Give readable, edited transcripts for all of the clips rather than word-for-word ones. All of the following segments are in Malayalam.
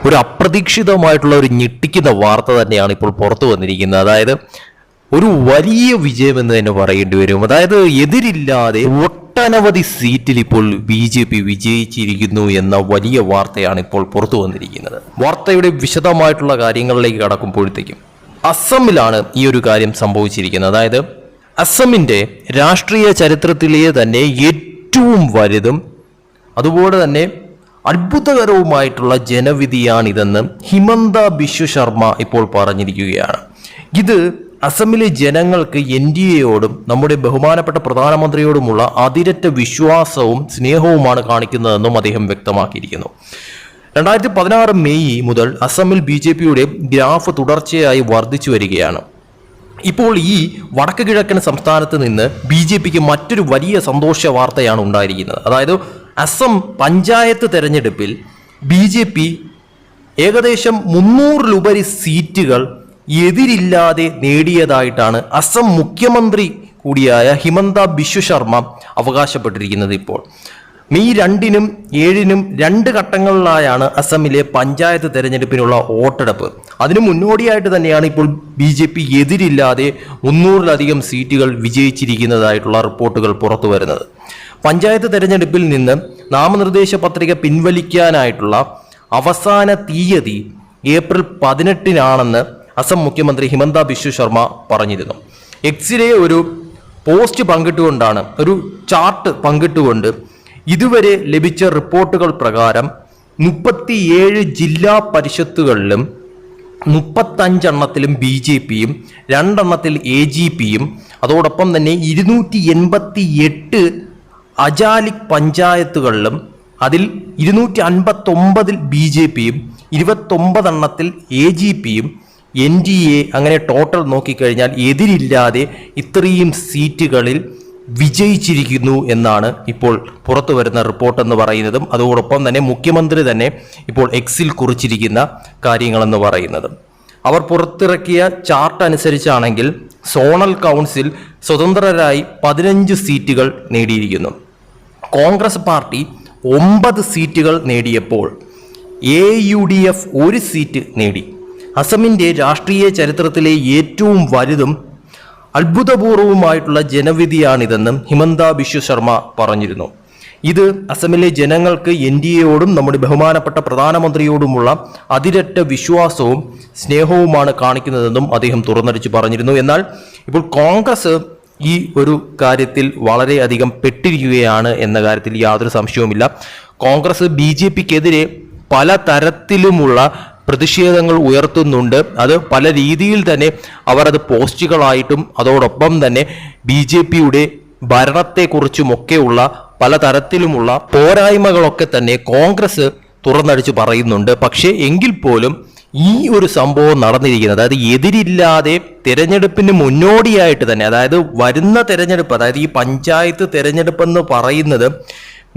ഒരു അപ്രതീക്ഷിതമായിട്ടുള്ള ഒരു ഞെട്ടിക്കുന്ന വാർത്ത തന്നെയാണ് ഇപ്പോൾ പുറത്തു വന്നിരിക്കുന്നത്. അതായത് ഒരു വലിയ വിജയം എന്ന് തന്നെ പറയേണ്ടി വരും. അതായത് എതിരില്ലാതെ ഒട്ടനവധി സീറ്റിൽ ഇപ്പോൾ BJP വിജയിച്ചിരിക്കുന്നു എന്ന വലിയ വാർത്തയാണ് ഇപ്പോൾ പുറത്തു വന്നിരിക്കുന്നത്. വാർത്തയുടെ വിശദമായിട്ടുള്ള കാര്യങ്ങളിലേക്ക് കടക്കുമ്പോഴത്തേക്കും അസമിലാണ് ഈ ഒരു കാര്യം സംഭവിച്ചിരിക്കുന്നത്. അതായത് അസമിൻ്റെ രാഷ്ട്രീയ ചരിത്രത്തിലെ തന്നെ ഏറ്റവും വലുതും അതുപോലെ തന്നെ അത്ഭുതകരവുമായിട്ടുള്ള ജനവിധിയാണിതെന്ന് ഹിമന്ത ബിശ്വ ശർമ്മ ഇപ്പോൾ പറഞ്ഞിരിക്കുകയാണ്. ഇത് അസമിലെ ജനങ്ങൾക്ക് NDAയോടും നമ്മുടെ ബഹുമാനപ്പെട്ട പ്രധാനമന്ത്രിയോടുമുള്ള അതിരറ്റ വിശ്വാസവും സ്നേഹവുമാണ് കാണിക്കുന്നതെന്നും അദ്ദേഹം വ്യക്തമാക്കിയിരിക്കുന്നു. 2016 മെയ് മുതൽ അസമിൽ BJPയുടെ ഗ്രാഫ് തുടർച്ചയായി വർദ്ധിച്ചു വരികയാണ്. ഇപ്പോൾ ഈ വടക്ക് കിഴക്കൻ സംസ്ഥാനത്ത് നിന്ന് BJPക്ക് മറ്റൊരു വലിയ സന്തോഷ വാർത്തയാണ് ഉണ്ടായിരിക്കുന്നത്. അതായത് അസം പഞ്ചായത്ത് തെരഞ്ഞെടുപ്പിൽ BJP ഏകദേശം 300-ലുപരി സീറ്റുകൾ എതിരില്ലാതെ നേടിയതായിട്ടാണ് അസം മുഖ്യമന്ത്രി കൂടിയായ ഹിമന്ത ബിശ്വ ശർമ്മ അവകാശപ്പെട്ടിരിക്കുന്നത്. ഇപ്പോൾ മെയ് 2-നും 7-നും 2 ഘട്ടങ്ങളിലായാണ് അസമിലെ പഞ്ചായത്ത് തെരഞ്ഞെടുപ്പിനുള്ള വോട്ടെടുപ്പ്. അതിനു മുന്നോടിയായിട്ട് തന്നെയാണ് ഇപ്പോൾ BJP എതിരില്ലാതെ 300-ലധികം സീറ്റുകൾ വിജയിച്ചിരിക്കുന്നതായിട്ടുള്ള റിപ്പോർട്ടുകൾ പുറത്തു വരുന്നത്. പഞ്ചായത്ത് തെരഞ്ഞെടുപ്പിൽ നിന്ന് നാമനിർദ്ദേശ പത്രിക പിൻവലിക്കാനായിട്ടുള്ള അവസാന തീയതി ഏപ്രിൽ 18-നാണെന്ന് അസം മുഖ്യമന്ത്രി ഹിമന്ത ബിശ്വ ശർമ്മ പറഞ്ഞിരുന്നു. എക്സിലെ ഒരു പോസ്റ്റ് പങ്കിട്ടുകൊണ്ടാണ്, ഒരു ചാർട്ട് പങ്കിട്ടുകൊണ്ട് ഇതുവരെ ലഭിച്ച റിപ്പോർട്ടുകൾ പ്രകാരം 37 ജില്ലാ പരിഷത്തുകളിലും 35 എണ്ണത്തിലും BJPയും 2 എണ്ണത്തിൽ AGPയും അതോടൊപ്പം തന്നെ 288 അജാലിക് പഞ്ചായത്തുകളിലും അതിൽ 259-ൽ BJPയും 29 എണ്ണത്തിൽ AGPയും NDA അങ്ങനെ ടോട്ടൽ നോക്കിക്കഴിഞ്ഞാൽ എതിരില്ലാതെ ഇത്രയും സീറ്റുകളിൽ വിജയിച്ചിരിക്കുന്നു എന്നാണ് ഇപ്പോൾ പുറത്തു വരുന്ന റിപ്പോർട്ട് എന്ന് പറയുന്നതും അതോടൊപ്പം തന്നെ മുഖ്യമന്ത്രി തന്നെ ഇപ്പോൾ എക്സിൽ കുറിച്ചിരിക്കുന്ന കാര്യങ്ങളെന്ന് പറയുന്നതും. അവർ പുറത്തിറക്കിയ ചാർട്ട് അനുസരിച്ചാണെങ്കിൽ സോണൽ കൗൺസിൽ സ്വതന്ത്രരായി 15 സീറ്റുകൾ നേടിയിരിക്കുന്നു. കോൺഗ്രസ് പാർട്ടി 9 സീറ്റുകൾ നേടിയപ്പോൾ AUDF 1 സീറ്റ് നേടി. അസമിൻ്റെ രാഷ്ട്രീയ ചരിത്രത്തിലെ ഏറ്റവും വലുതും അത്ഭുതപൂർവവുമായിട്ടുള്ള ജനവിധിയാണിതെന്നും ഹിമന്ത ബിശ്വ ശർമ്മ പറഞ്ഞിരുന്നു. ഇത് അസമിലെ ജനങ്ങൾക്ക് NDAയോടും നമ്മുടെ ബഹുമാനപ്പെട്ട പ്രധാനമന്ത്രിയോടുമുള്ള അതിരറ്റ വിശ്വാസവും സ്നേഹവുമാണ് കാണിക്കുന്നതെന്നും അദ്ദേഹം തുറന്നടിച്ച് പറഞ്ഞിരുന്നു. എന്നാൽ ഇപ്പോൾ കോൺഗ്രസ് ഈ ഒരു കാര്യത്തിൽ വളരെയധികം പെട്ടിരിക്കുകയാണ് എന്ന കാര്യത്തിൽ യാതൊരു സംശയവുമില്ല. കോൺഗ്രസ് BJPക്കെതിരെ പല തരത്തിലുമുള്ള പ്രതിഷേധങ്ങൾ ഉയർത്തുന്നുണ്ട്. അത് പല രീതിയിൽ തന്നെ അവർ അത് പോസ്റ്റുകളായിട്ടും അതോടൊപ്പം തന്നെ BJPയുടെ ഭരണത്തെക്കുറിച്ചുമൊക്കെയുള്ള പലതരത്തിലുമുള്ള പോരായ്മകളൊക്കെ തന്നെ കോൺഗ്രസ് തുറന്നടിച്ച് പറയുന്നുണ്ട്. പക്ഷേ എങ്കിൽ പോലും ഈ ഒരു സംഭവം നടന്നിരിക്കുന്നത്, അതായത് എതിരില്ലാതെ തെരഞ്ഞെടുപ്പിന് മുന്നോടിയായിട്ട് തന്നെ, അതായത് വരുന്ന തെരഞ്ഞെടുപ്പ്, അതായത് ഈ പഞ്ചായത്ത് തെരഞ്ഞെടുപ്പെന്ന് പറയുന്നത്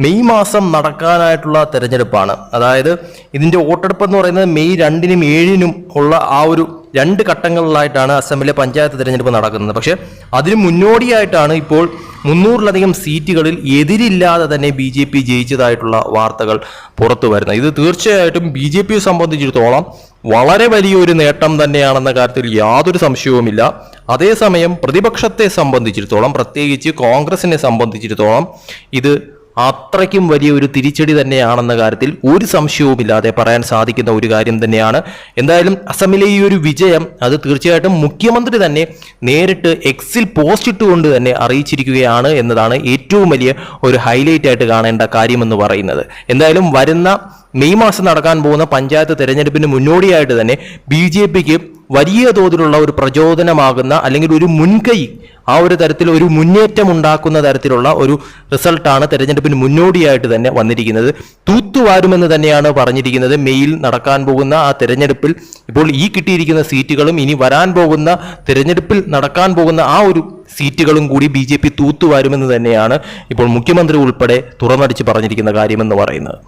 മെയ് മാസം നടക്കാനായിട്ടുള്ള തെരഞ്ഞെടുപ്പാണ്. അതായത് ഇതിൻ്റെ വോട്ടെടുപ്പ് എന്ന് പറയുന്നത് മെയ് 2-നും 7-നും ഉള്ള ആ ഒരു 2 ഘട്ടങ്ങളിലായിട്ടാണ് അസമിലെ പഞ്ചായത്ത് തെരഞ്ഞെടുപ്പ് നടക്കുന്നത്. പക്ഷേ അതിന് മുന്നോടിയായിട്ടാണ് ഇപ്പോൾ 300-ലധികം സീറ്റുകളിൽ എതിരില്ലാതെ തന്നെ BJP ജയിച്ചതായിട്ടുള്ള വാർത്തകൾ പുറത്തു വരുന്നത്. ഇത് തീർച്ചയായിട്ടും BJPയെ സംബന്ധിച്ചിടത്തോളം വളരെ വലിയൊരു നേട്ടം തന്നെയാണെന്ന കാര്യത്തിൽ യാതൊരു സംശയവുമില്ല. അതേസമയം പ്രതിപക്ഷത്തെ സംബന്ധിച്ചിടത്തോളം, പ്രത്യേകിച്ച് കോൺഗ്രസിനെ സംബന്ധിച്ചിടത്തോളം ഇത് അത്രയ്ക്കും വലിയ ഒരു തിരിച്ചടി തന്നെയാണെന്ന കാര്യത്തിൽ ഒരു സംശയവുമില്ലാതെ പറയാൻ സാധിക്കുന്ന ഒരു കാര്യം തന്നെയാണ്. എന്തായാലും അസമിലെ ഈ ഒരു വിജയം അത് തീർച്ചയായിട്ടും മുഖ്യമന്ത്രി തന്നെ നേരിട്ട് എക്സിൽ പോസ്റ്റ് ഇട്ടുകൊണ്ട് തന്നെ അറിയിച്ചിരിക്കുകയാണ് എന്നതാണ് ഏറ്റവും വലിയ ഒരു ഹൈലൈറ്റ് ആയിട്ട് കാണേണ്ട കാര്യമെന്ന് പറയുന്നത്. എന്തായാലും വരുന്ന മെയ് മാസം നടക്കാൻ പോകുന്ന പഞ്ചായത്ത് തെരഞ്ഞെടുപ്പിന് മുന്നോടിയായിട്ട് തന്നെ BJPക്ക് വലിയ തോതിലുള്ള ഒരു പ്രചോദനമാകുന്ന അല്ലെങ്കിൽ ഒരു മുൻകൈ, ആ ഒരു തരത്തിൽ ഒരു മുന്നേറ്റം ഉണ്ടാക്കുന്ന തരത്തിലുള്ള ഒരു റിസൾട്ടാണ് തെരഞ്ഞെടുപ്പിന് മുന്നോടിയായിട്ട് തന്നെ വന്നിരിക്കുന്നത്. തൂത്തുവാരുമെന്ന് തന്നെയാണ് പറഞ്ഞിരിക്കുന്നത്. മെയ്യിൽ നടക്കാൻ പോകുന്ന ആ തെരഞ്ഞെടുപ്പിൽ ഇപ്പോൾ ഈ കിട്ടിയിരിക്കുന്ന സീറ്റുകളും ഇനി വരാൻ പോകുന്ന തെരഞ്ഞെടുപ്പിൽ നടക്കാൻ പോകുന്ന ആ ഒരു സീറ്റുകളും കൂടി BJP തൂത്തുവാരുമെന്ന് തന്നെയാണ് ഇപ്പോൾ മുഖ്യമന്ത്രി ഉൾപ്പെടെ തുറന്നടിച്ച് പറഞ്ഞിരിക്കുന്ന കാര്യമെന്ന് പറയുന്നത്.